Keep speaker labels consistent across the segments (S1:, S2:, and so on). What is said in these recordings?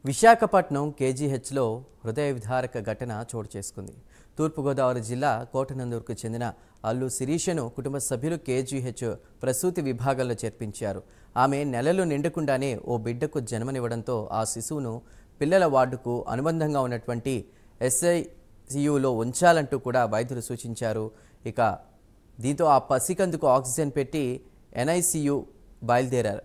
S1: విశాఖపట్నం కేజీహెచ్లో హృదయ విదారక ఘటన చోటు చేసుకుంది. తూర్పుగోదావరి జిల్లా కోటనందూరుకు చెందిన అల్లు శిరీషను కుటుంబ సభ్యులు కేజీహెచ్ ప్రసూతి విభాగంలో చేర్పించారు. ఆమె నెలలు నిండకుండానే ఓ బిడ్డకు జన్మనివ్వడంతో ఆ శిశువును పిల్లల వార్డుకు అనుబంధంగా ఉన్నటువంటి ఎస్ఐసియులో ఉంచాలంటూ కూడా వైద్యులు సూచించారు. ఇక దీంతో ఆ పసికందుకు ఆక్సిజన్ పెట్టి ఎన్ఐసియు బయలుదేరారు.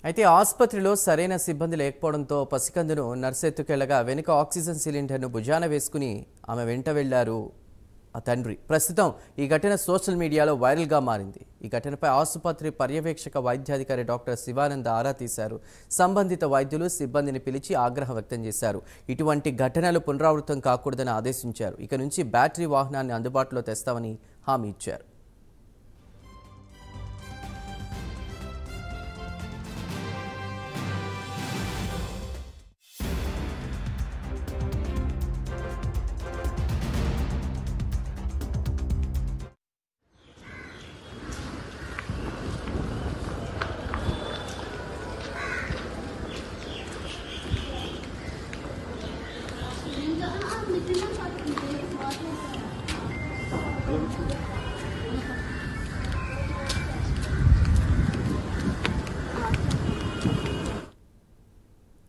S1: అయితే ఆసుపత్రిలో సరైన సిబ్బంది లేకపోవడంతో పసికందును నర్సు ఎత్తుకెళ్లగా వెనుక ఆక్సిజన్ సిలిండర్ను భుజాన వేసుకుని ఆమె వెంట వెళ్లారు ఆ తండ్రి. ప్రస్తుతం ఈ ఘటన సోషల్ మీడియాలో వైరల్గా మారింది. ఈ ఘటనపై ఆసుపత్రి పర్యవేక్షక వైద్యాధికారి డాక్టర్ శివానంద ఆరా తీశారు. సంబంధిత వైద్యులు సిబ్బందిని పిలిచి ఆగ్రహం వ్యక్తం చేశారు. ఇటువంటి ఘటనలు పునరావృతం కాకూడదని ఆదేశించారు. ఇక నుంచి బ్యాటరీ వాహనాన్ని అందుబాటులో తెస్తామని హామీ ఇచ్చారు.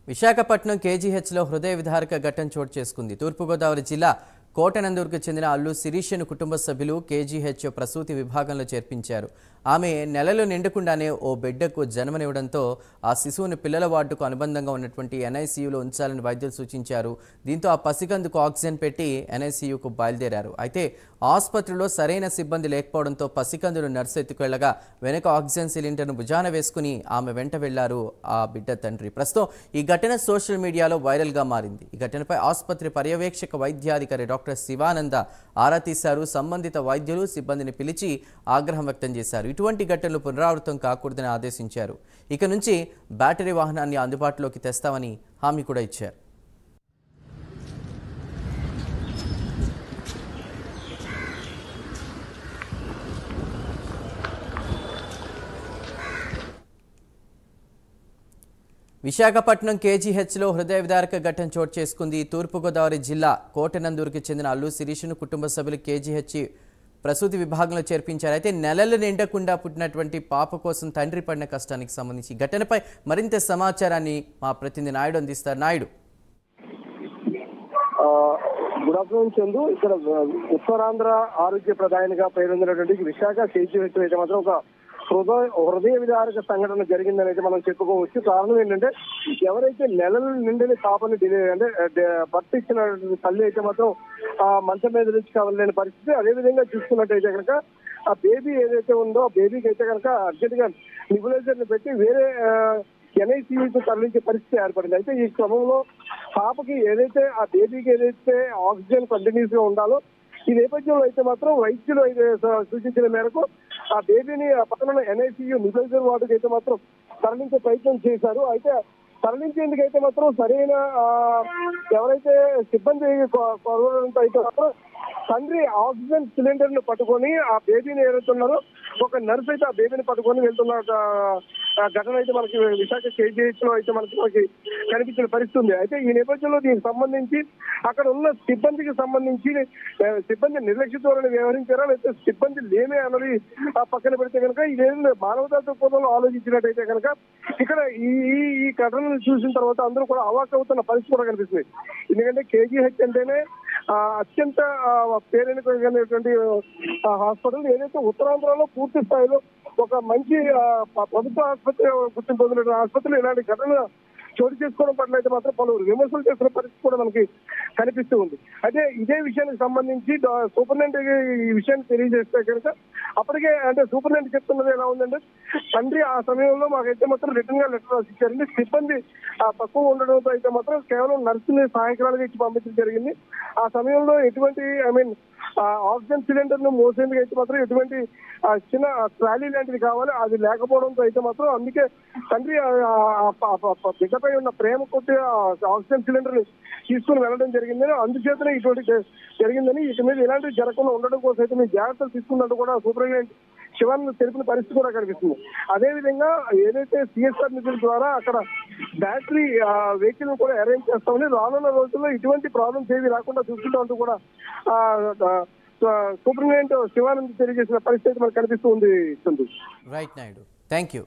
S1: విశాఖపట్నం కేజీహెచ్లో హృదయ విదారక ఘటన చోటు చేసుకుంది. తూర్పుగోదావరి జిల్లా కోటనందూరుకు చెందిన అల్లు శిరీషను కుటుంబ సభ్యులు కేజీహెచ్ ప్రసూతి విభాగంలో చేర్పించారు. ఆమె నెలలు నిండకుండానే ఓ బిడ్డకు జన్మనివ్వడంతో ఆ శిశువును పిల్లల వార్డుకు అనుబంధంగా ఉన్నటువంటి ఎన్ఐసియులో ఉంచాలని వైద్యులు సూచించారు. దీంతో ఆ పసికందుకు ఆక్సిజన్ పెట్టి ఎన్ఐసియుకు బయలుదేరారు. అయితే ఆసుపత్రిలో సరైన సిబ్బంది లేకపోవడంతో పసికందును నర్సు ఎత్తుకెళ్లగా వెనుక ఆక్సిజన్ సిలిండర్ను భుజాన వేసుకుని ఆమె వెంట వెళ్లారు ఆ బిడ్డ తండ్రి. ప్రస్తుతం ఈ ఘటన సోషల్ మీడియాలో వైరల్గా మారింది. ఈ ఘటనపై ఆసుపత్రి పర్యవేక్షక వైద్యాధికారి డాక్టర్ శివానంద ఆరా తీశారు. సంబంధిత వైద్యులు సిబ్బందిని పిలిచి ఆగ్రహం వ్యక్తం చేశారు. ఇటువంటి ఘటనలు పునరావృతం కాకూడదని ఆదేశించారు. ఇక నుంచి బ్యాటరీ వాహనాన్ని అందుబాటులోకి తెస్తామని హామీ కూడా ఇచ్చారు. విశాఖపట్నం కేజీహెచ్లో హృదయ విదారక ఘటన చోటు చేసుకుంది. తూర్పుగోదావరి జిల్లా కోటనందూరుకు చెందిన అల్లు శిరీషను కుటుంబ సభ్యులు కేజీహెచ్ ప్రసూతి విభాగంలో చేర్పించారు. అయితే నెలలు నిండకుండా పుట్టినటువంటి పాప కోసం తండ్రి పడిన కష్టానికి సంబంధించి ఘటనపై మరింత సమాచారాన్ని మా ప్రతినిధి నాయుడు అందిస్తారు. Naidu,
S2: good afternoon Chandu. ఇక్కడ ఉత్తరాంధ్ర ఆరోగ్య ప్రధానిగా పేరొందినటువంటి విశాఖ కేజీహెచ్ అయితే మాత్రం ఒక హృదయ విదారక సంఘటన జరిగిందని అయితే మనం చెప్పుకోవచ్చు. కారణం ఏంటంటే ఎవరైతే నెలలు నిండిన పాపని బర్త్ ఇచ్చిన తల్లి అయితే మాత్రం ఆ మంచం మీద నుంచి కావాలని పరిస్థితి. అదేవిధంగా చూసుకున్నట్టయితే కనుక ఆ బేబీ ఏదైతే ఉందో ఆ బేబీకి అయితే కనుక అర్జెంట్ గా నిబులైజర్ ని పెట్టి వేరే ఎన్ఐసియుకు తరలించే పరిస్థితి ఏర్పడింది. అయితే ఈ క్రమంలో పాపకి ఏదైతే ఆ బేబీకి ఏదైతే ఆక్సిజన్ కంటిన్యూస్ గా ఉండాలో ఈ నేపథ్యంలో అయితే మాత్రం వైద్యులు సూచించిన మేరకు ఆ బేబీని పక్కన ఎన్ఐసియు నిబులైజర్ వార్డుకి అయితే మాత్రం తరలించే ప్రయత్నం చేశారు. అయితే తరలించేందుకైతే మాత్రం సరైన ఎవరైతే సిబ్బంది కొరవడంతో అయితే మాత్రం తండ్రి ఆక్సిజన్ సిలిండర్ ను పట్టుకొని ఆ బేబీని ఏదైతున్నారో ఒక నర్స్ అయితే ఆ బేబీని పట్టుకొని వెళ్తున్న ఘటన అయితే మనకి విశాఖ కేజీహెచ్ లో అయితే మనకి కనిపించిన పరిస్థితి ఉంది. అయితే ఈ నేపథ్యంలో దీనికి సంబంధించి అక్కడ ఉన్న సిబ్బందికి సంబంధించి సిబ్బంది నిర్లక్ష్య ధోరణి వ్యవహరించారా లేకపోతే సిబ్బంది లేమే అన్నది పక్కన పెడితే కనుక ఇదేంటి మానవతా దృక్పథంలో ఆలోచించినట్టయితే కనుక ఇక్కడ ఈ ఘటనను చూసిన తర్వాత అందరూ కూడా అవాక్ అవుతున్న పరిస్థితి కూడా కనిపిస్తుంది. ఎందుకంటే కేజీహెచ్ అంటేనే అత్యంత పేరెన్నికైనటువంటి హాస్పిటల్ ఏదైతే ఉత్తరాంధ్రలో పూర్తి స్థాయిలో ఒక మంచి ప్రభుత్వ ఆసుపత్రి గుర్తింపు పొందిన ఆసుపత్రులు ఇలాంటి ఘటనలు చోటు చేసుకోవడం పట్ల అయితే మాత్రం పలువురు విమర్శలు చేస్తున్న పరిస్థితి కూడా మనకి కనిపిస్తూ ఉంది. అయితే ఇదే విషయానికి సంబంధించి సూపరింటెండెంట్ ఈ విషయాన్ని తెలియజేస్తే కనుక అప్పటికే అంటే సూపరింటెండెంట్ చెప్తున్నది ఎలా ఉందంటే తండ్రి ఆ సమయంలో మాకైతే మాత్రం రిటర్న్ గా లెటర్ రాసి ఇచ్చారండి. సిబ్బంది తక్కువ ఉండడంతో అయితే మాత్రం కేవలం నర్సుని సహాయకురాలుగా ఇచ్చి పంపించడం జరిగింది. ఆ సమయంలో ఎటువంటి ఆక్సిజన్ సిలిండర్ ను మోసేందుకు అయితే మాత్రం ఎటువంటి చిన్న ట్రాలీ లాంటిది కావాలి, అది లేకపోవడంతో అయితే మాత్రం అందుకే తండ్రి బిడ్డపై ఉన్న ప్రేమ కొద్ది ఆక్సిజన్ సిలిండర్ ని తీసుకుని వెళ్ళడం జరిగిందని, అందుచేతనే ఇటువంటి జరిగిందని, ఇక మీద ఇలాంటివి జరగకుండా ఉండడం కోసం అయితే మేము జాగ్రత్తలు తీసుకున్నట్టు కూడా సూపరింటెండెంట్ శివన్ తెలిపిన పరిస్థితి కూడా కనిపిస్తుంది. అదేవిధంగా ఏదైతే సిఎస్ఆర్ నిధుల ద్వారా అక్కడ బ్యాటరీ వెహికల్ కూడా అరేంజ్ చేస్తామని, రానున్న రోజుల్లో ఇటువంటి ప్రాబ్లమ్స్ ఏవి రాకుండా చూసుకుంటామంటూ కూడా సూపరింటెండెంట్ శివానంద్ తెలియజేసిన పరిస్థితి మనకు కనిపిస్తూ ఉంది.
S1: Right Naidu, thank you.